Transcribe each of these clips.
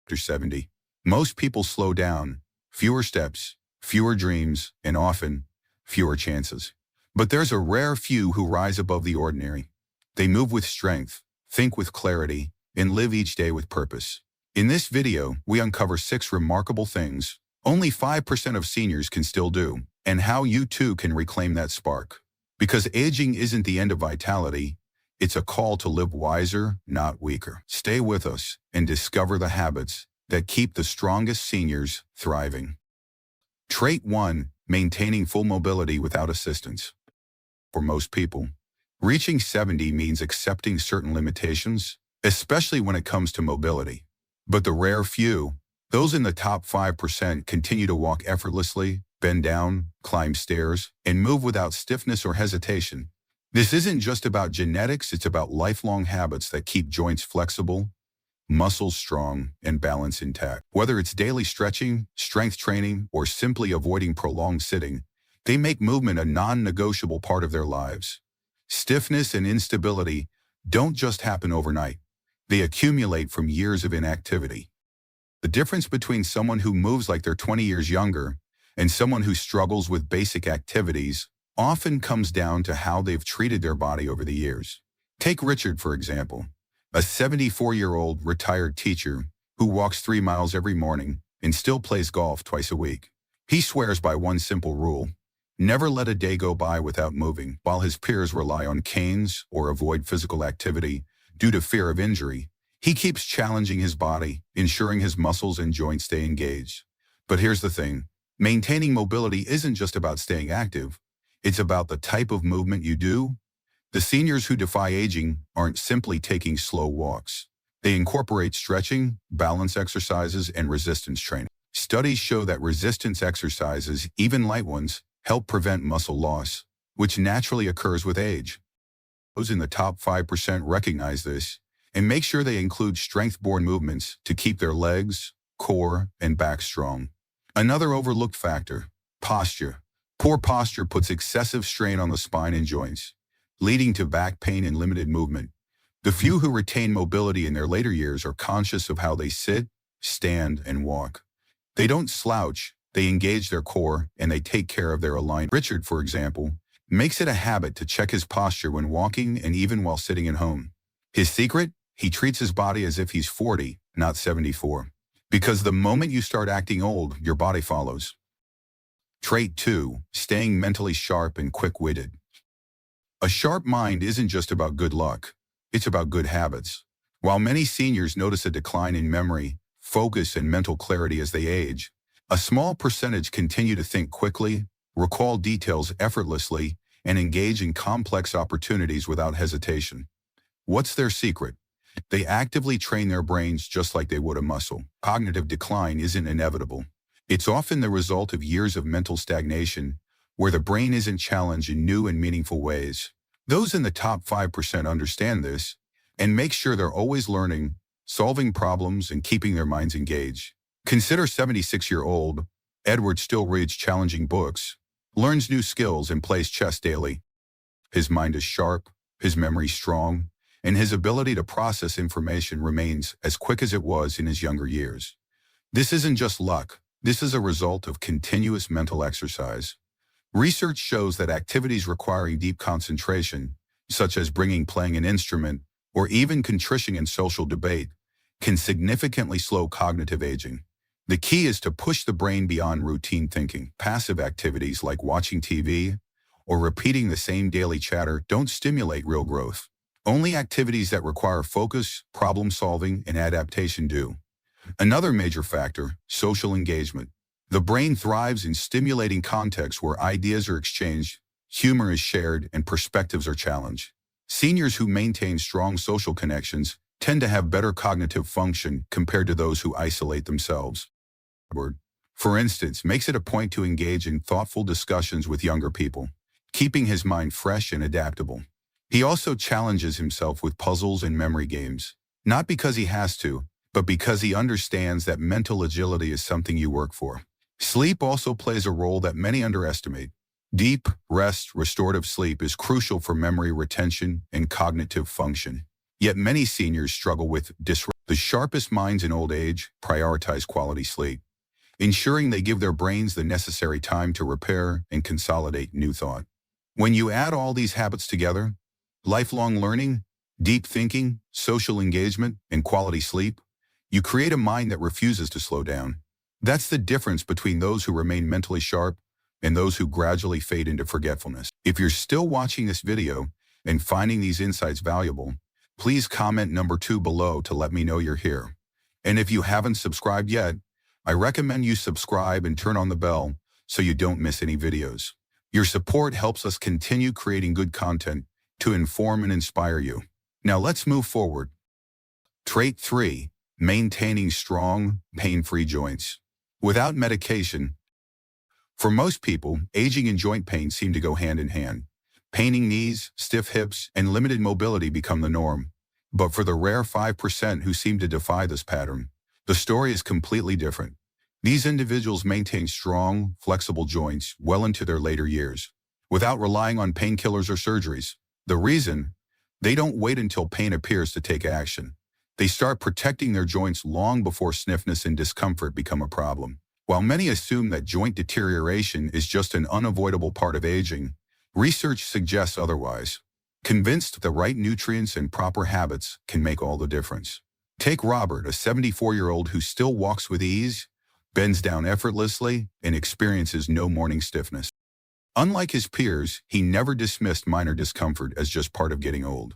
After 70, most people slow down, fewer steps, fewer dreams, and often fewer chances. But there's a rare few who rise above the ordinary. They move with strength, think with clarity, and live each day with purpose. In this video, we uncover 6 remarkable things only 5% of seniors can still do, and how you too can reclaim that spark. Because aging isn't the end of vitality, it's a call to live wiser, not weaker. Stay with us and discover the habits that keep the strongest seniors thriving. Trait 1. Maintaining full mobility without assistance. For most people, reaching 70 means accepting certain limitations, especially when it comes to mobility. But the rare few, those in the top 5%, continue to walk effortlessly, bend down, climb stairs, and move without stiffness or hesitation. This isn't just about genetics, it's about lifelong habits that keep joints flexible, muscles strong, and balance intact. Whether it's daily stretching, strength training, or simply avoiding prolonged sitting, they make movement a non-negotiable part of their lives. Stiffness and instability don't just happen overnight. They accumulate from years of inactivity. The difference between someone who moves like they're 20 years younger and someone who struggles with basic activities often comes down to how they've treated their body over the years. Take Richard, for example, a 74-year-old retired teacher who walks 3 miles every morning and still plays golf twice a week. He swears by one simple rule: never let a day go by without moving. While his peers rely on canes or avoid physical activity due to fear of injury, he keeps challenging his body, ensuring his muscles and joints stay engaged. But here's the thing: maintaining mobility isn't just about staying active. It's about the type of movement you do. The seniors who defy aging aren't simply taking slow walks. They incorporate stretching, balance exercises, and resistance training. Studies show that resistance exercises, even light ones, help prevent muscle loss, which naturally occurs with age. Those in the top 5% recognize this and make sure they include strength-borne movements to keep their legs, core, and back strong. Another overlooked factor: posture. Poor posture puts excessive strain on the spine and joints, leading to back pain and limited movement. The few who retain mobility in their later years are conscious of how they sit, stand, and walk. They don't slouch, they engage their core, and they take care of their alignment. Richard, for example, makes it a habit to check his posture when walking and even while sitting at home. His secret? He treats his body as if he's 40, not 74. Because the moment you start acting old, your body follows. Trait 2. Staying mentally sharp and quick-witted. A sharp mind isn't just about good luck, it's about good habits. While many seniors notice a decline in memory, focus, and mental clarity as they age, a small percentage continue to think quickly, recall details effortlessly, and engage in complex opportunities without hesitation. What's their secret? They actively train their brains just like they would a muscle. Cognitive decline isn't inevitable. It's often the result of years of mental stagnation, where the brain isn't challenged in new and meaningful ways. Those in the top 5% understand this and make sure they're always learning, solving problems, and keeping their minds engaged. Consider 76-year-old Edward still reads challenging books, learns new skills, and plays chess daily. His mind is sharp, his memory strong, and his ability to process information remains as quick as it was in his younger years. This isn't just luck. This is a result of continuous mental exercise. Research shows that activities requiring deep concentration, such as playing an instrument, or even contrition in social debate, can significantly slow cognitive aging. The key is to push the brain beyond routine thinking. Passive activities like watching TV or repeating the same daily chatter don't stimulate real growth. Only activities that require focus, problem-solving, and adaptation do. Another major factor: social engagement. The brain thrives in stimulating contexts where ideas are exchanged, humor is shared, and perspectives are challenged. Seniors who maintain strong social connections tend to have better cognitive function compared to those who isolate themselves. For instance, makes it a point to engage in thoughtful discussions with younger people, keeping his mind fresh and adaptable. He also challenges himself with puzzles and memory games, not because he has to, but because he understands that mental agility is something you work for. Sleep also plays a role that many underestimate. Deep, restorative sleep is crucial for memory retention and cognitive function. Yet many seniors struggle with disruption. The sharpest minds in old age prioritize quality sleep, ensuring they give their brains the necessary time to repair and consolidate new thought. When you add all these habits together, lifelong learning, deep thinking, social engagement, and quality sleep, you create a mind that refuses to slow down. That's the difference between those who remain mentally sharp and those who gradually fade into forgetfulness. If you're still watching this video and finding these insights valuable, please comment number 2 below to let me know you're here. And if you haven't subscribed yet, I recommend you subscribe and turn on the bell so you don't miss any videos. Your support helps us continue creating good content to inform and inspire you. Now let's move forward. Trait 3, maintaining strong, pain-free joints. Without medication, for most people, aging and joint pain seem to go hand in hand. Paining knees, stiff hips, and limited mobility become the norm. But for the rare 5% who seem to defy this pattern, the story is completely different. These individuals maintain strong, flexible joints well into their later years, without relying on painkillers or surgeries. The reason? They don't wait until pain appears to take action. They start protecting their joints long before stiffness and discomfort become a problem. While many assume that joint deterioration is just an unavoidable part of aging, research suggests otherwise. Convinced the right nutrients and proper habits can make all the difference. Take Robert, a 74-year-old who still walks with ease, bends down effortlessly, and experiences no morning stiffness. Unlike his peers, he never dismissed minor discomfort as just part of getting old.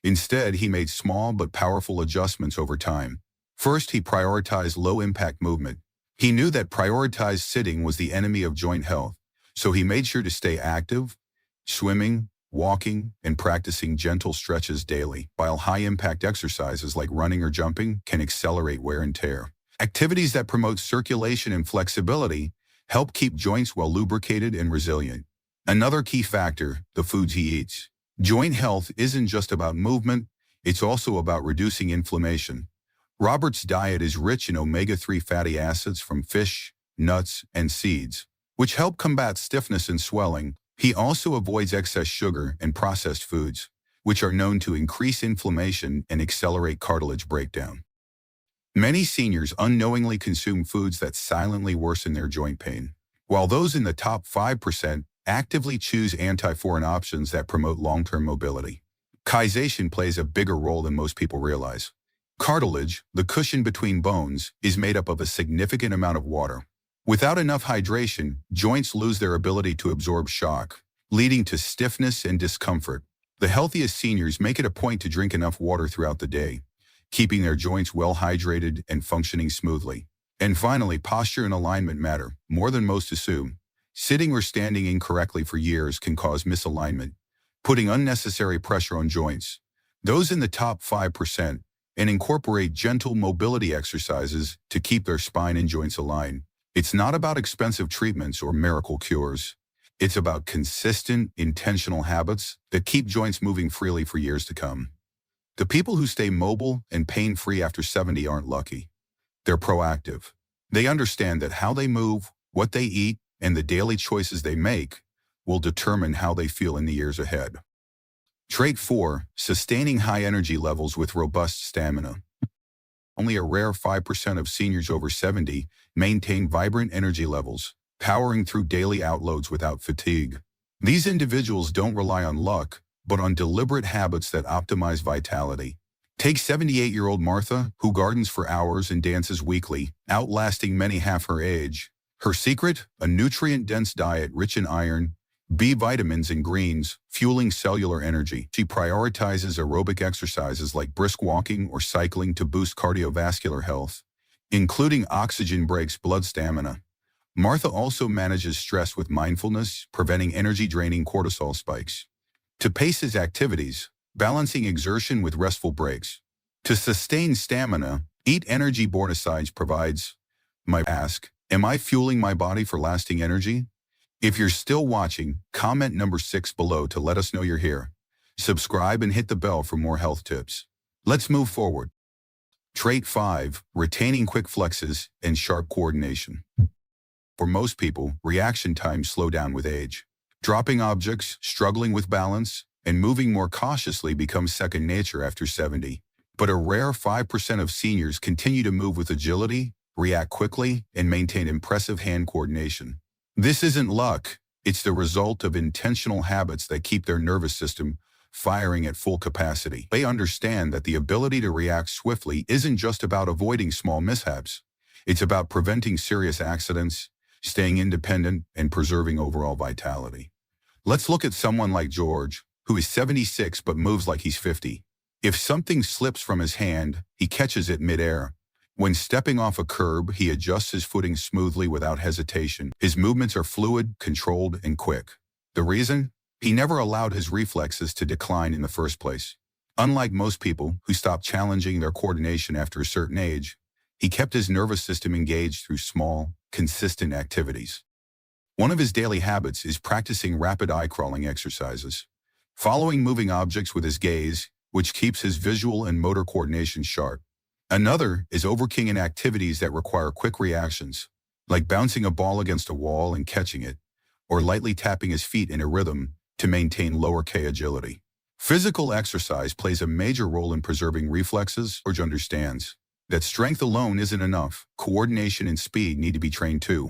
Instead, he made small but powerful adjustments over time. First, he prioritized low-impact movement. He knew that prioritized sitting was the enemy of joint health, so he made sure to stay active, swimming, walking, and practicing gentle stretches daily, while high-impact exercises like running or jumping can accelerate wear and tear. Activities that promote circulation and flexibility help keep joints well lubricated and resilient. Another key factor, the foods he eats. Joint health isn't just about movement, it's also about reducing inflammation. Robert's diet is rich in omega-3 fatty acids from fish, nuts, and seeds, which help combat stiffness and swelling. He also avoids excess sugar and processed foods, which are known to increase inflammation and accelerate cartilage breakdown. Many seniors unknowingly consume foods that silently worsen their joint pain, while those in the top 5% actively choose anti-foreign options that promote long-term mobility. Causation plays a bigger role than most people realize. Cartilage, the cushion between bones, is made up of a significant amount of water. Without enough hydration, joints lose their ability to absorb shock, leading to stiffness and discomfort. The healthiest seniors make it a point to drink enough water throughout the day, keeping their joints well hydrated and functioning smoothly. And finally, posture and alignment matter more than most assume. Sitting or standing incorrectly for years can cause misalignment, putting unnecessary pressure on joints. Those in the top 5% and incorporate gentle mobility exercises to keep their spine and joints aligned. It's not about expensive treatments or miracle cures. It's about consistent, intentional habits that keep joints moving freely for years to come. The people who stay mobile and pain-free after 70 aren't lucky. They're proactive. They understand that how they move, what they eat, and the daily choices they make will determine how they feel in the years ahead. Trait 4, sustaining high energy levels with robust stamina. Only a rare 5% of seniors over 70 maintain vibrant energy levels, powering through daily outloads without fatigue. These individuals don't rely on luck, but on deliberate habits that optimize vitality. Take 78-year-old Martha, who gardens for hours and dances weekly, outlasting many half her age. Her secret? A nutrient-dense diet rich in iron, B vitamins, and greens, fueling cellular energy. She prioritizes aerobic exercises like brisk walking or cycling to boost cardiovascular health, including oxygen breaks blood stamina. Martha also manages stress with mindfulness, preventing energy-draining cortisol spikes. To pace his activities, balancing exertion with restful breaks. To sustain stamina, eat energy Bornicides provides. Am I fueling my body for lasting energy? If you're still watching, comment number 6 below to let us know you're here. Subscribe and hit the bell for more health tips. Let's move forward. Trait 5, retaining quick flexes and sharp coordination. For most people, reaction times slow down with age. Dropping objects, struggling with balance, and moving more cautiously becomes second nature after 70. But a rare 5% of seniors continue to move with agility, react quickly, and maintain impressive hand coordination. This isn't luck. It's the result of intentional habits that keep their nervous system firing at full capacity. They understand that the ability to react swiftly isn't just about avoiding small mishaps. It's about preventing serious accidents, staying independent, and preserving overall vitality. Let's look at someone like George, who is 76 but moves like he's 50. If something slips from his hand, he catches it midair. When stepping off a curb, he adjusts his footing smoothly without hesitation. His movements are fluid, controlled, and quick. The reason? He never allowed his reflexes to decline in the first place. Unlike most people who stop challenging their coordination after a certain age, he kept his nervous system engaged through small, consistent activities. One of his daily habits is practicing rapid eye-crawling exercises. Following moving objects with his gaze, which keeps his visual and motor coordination sharp. Another is overking in activities that require quick reactions, like bouncing a ball against a wall and catching it, or lightly tapping his feet in a rhythm to maintain lower K agility. Physical exercise plays a major role in preserving reflexes. George understands that strength alone isn't enough. Coordination and speed need to be trained too.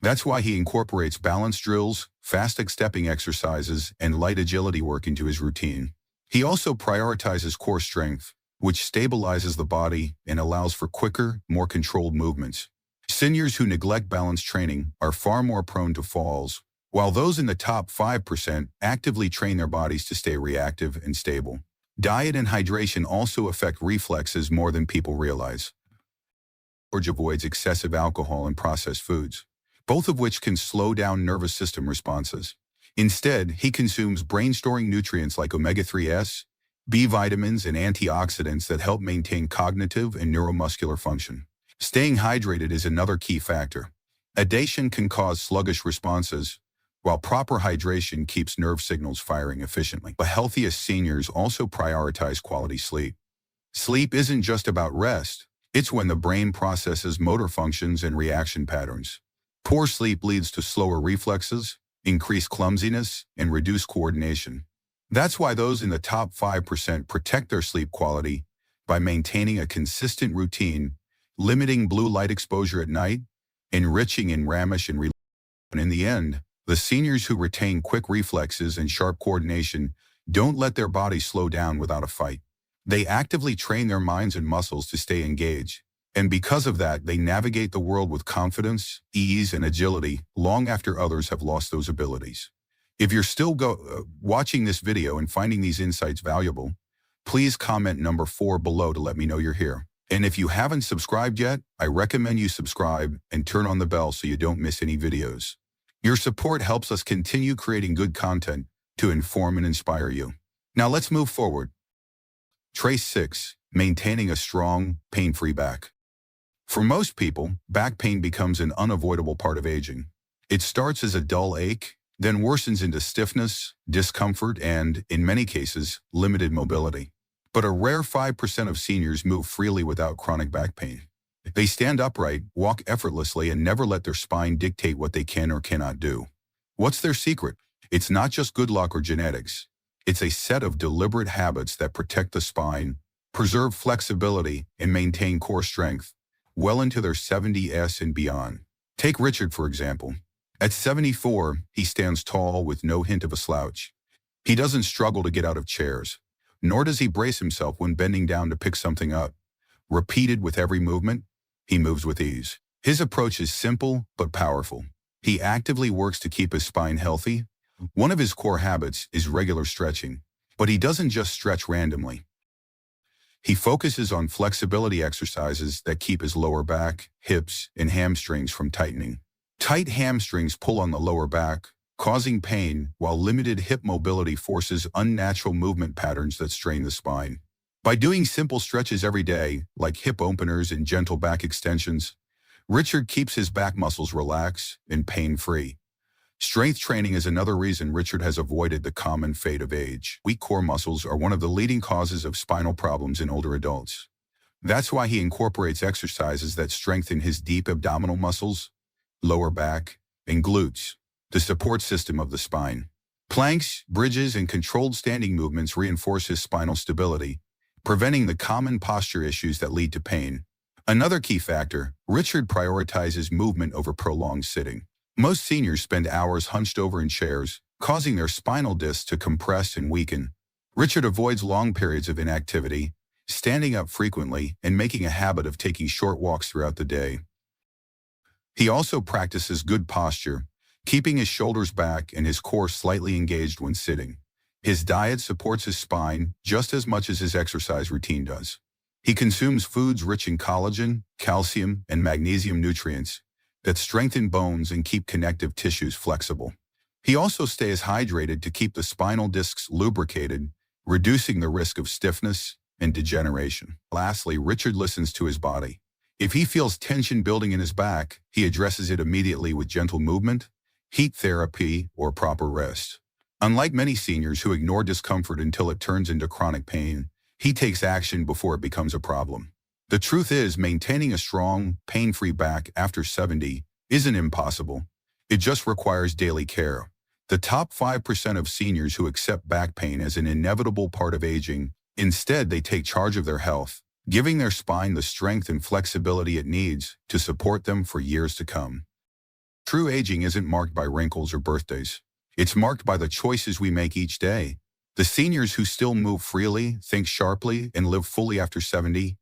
That's why he incorporates balance drills, fast stepping exercises, and light agility work into his routine. He also prioritizes core strength, which stabilizes the body and allows for quicker, more controlled movements. Seniors who neglect balance training are far more prone to falls, while those in the top 5% actively train their bodies to stay reactive and stable. Diet and hydration also affect reflexes more than people realize. George avoids excessive alcohol and processed foods, both of which can slow down nervous system responses. Instead, he consumes brain-storing nutrients like omega-3s, B vitamins, and antioxidants that help maintain cognitive and neuromuscular function. Staying hydrated is another key factor. Hydration can cause sluggish responses, while proper hydration keeps nerve signals firing efficiently. The healthiest seniors also prioritize quality sleep. Sleep isn't just about rest. It's when the brain processes motor functions and reaction patterns. Poor sleep leads to slower reflexes, increased clumsiness, and reduced coordination. That's why those in the top 5% protect their sleep quality by maintaining a consistent routine, limiting blue light exposure at night, enriching in RAMish and and in the end, the seniors who retain quick reflexes and sharp coordination don't let their bodies slow down without a fight. They actively train their minds and muscles to stay engaged. And because of that, they navigate the world with confidence, ease, and agility long after others have lost those abilities. If you're still watching this video and finding these insights valuable, please comment number 4 below to let me know you're here. And if you haven't subscribed yet, I recommend you subscribe and turn on the bell so you don't miss any videos. Your support helps us continue creating good content to inform and inspire you. Now let's move forward. Trace 6, maintaining a strong, pain-free back. For most people, back pain becomes an unavoidable part of aging. It starts as a dull ache, then worsens into stiffness, discomfort, and, in many cases, limited mobility. But a rare 5% of seniors move freely without chronic back pain. They stand upright, walk effortlessly, and never let their spine dictate what they can or cannot do. What's their secret? It's not just good luck or genetics. It's a set of deliberate habits that protect the spine, preserve flexibility, and maintain core strength well into their 70s and beyond. Take Richard, for example. At 74, he stands tall with no hint of a slouch. He doesn't struggle to get out of chairs, nor does he brace himself when bending down to pick something up. Repeated with every movement, he moves with ease. His approach is simple but powerful. He actively works to keep his spine healthy. One of his core habits is regular stretching, but he doesn't just stretch randomly. He focuses on flexibility exercises that keep his lower back, hips, and hamstrings from tightening. Tight hamstrings pull on the lower back, causing pain, while limited hip mobility forces unnatural movement patterns that strain the spine. By doing simple stretches every day, like hip openers and gentle back extensions, Richard keeps his back muscles relaxed and pain-free. Strength training is another reason Richard has avoided the common fate of age. Weak core muscles are one of the leading causes of spinal problems in older adults. That's why he incorporates exercises that strengthen his deep abdominal muscles, lower back, and glutes, the support system of the spine. Planks, bridges, and controlled standing movements reinforce his spinal stability, preventing the common posture issues that lead to pain. Another key factor, Richard prioritizes movement over prolonged sitting. Most seniors spend hours hunched over in chairs, causing their spinal discs to compress and weaken. Richard avoids long periods of inactivity, standing up frequently, and making a habit of taking short walks throughout the day. He also practices good posture, keeping his shoulders back and his core slightly engaged when sitting. His diet supports his spine just as much as his exercise routine does. He consumes foods rich in collagen, calcium, and magnesium nutrients that strengthen bones and keep connective tissues flexible. He also stays hydrated to keep the spinal discs lubricated, reducing the risk of stiffness and degeneration. Lastly, Richard listens to his body. If he feels tension building in his back, he addresses it immediately with gentle movement, heat therapy, or proper rest. Unlike many seniors who ignore discomfort until it turns into chronic pain, he takes action before it becomes a problem. The truth is, maintaining a strong, pain-free back after 70 isn't impossible. It just requires daily care. The top 5% of seniors who accept back pain as an inevitable part of aging, instead they take charge of their health, giving their spine the strength and flexibility it needs to support them for years to come. True aging isn't marked by wrinkles or birthdays. It's marked by the choices we make each day. The seniors who still move freely, think sharply, and live fully after 70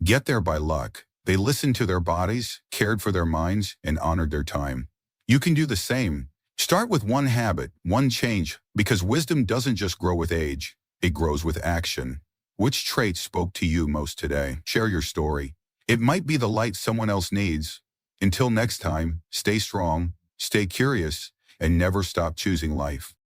get there by luck. They listened to their bodies, cared for their minds, and honored their time. You can do the same. Start with one habit, one change, because wisdom doesn't just grow with age, it grows with action. Which trait spoke to you most today? Share your story. It might be the light someone else needs. Until next time, stay strong, stay curious, and never stop choosing life.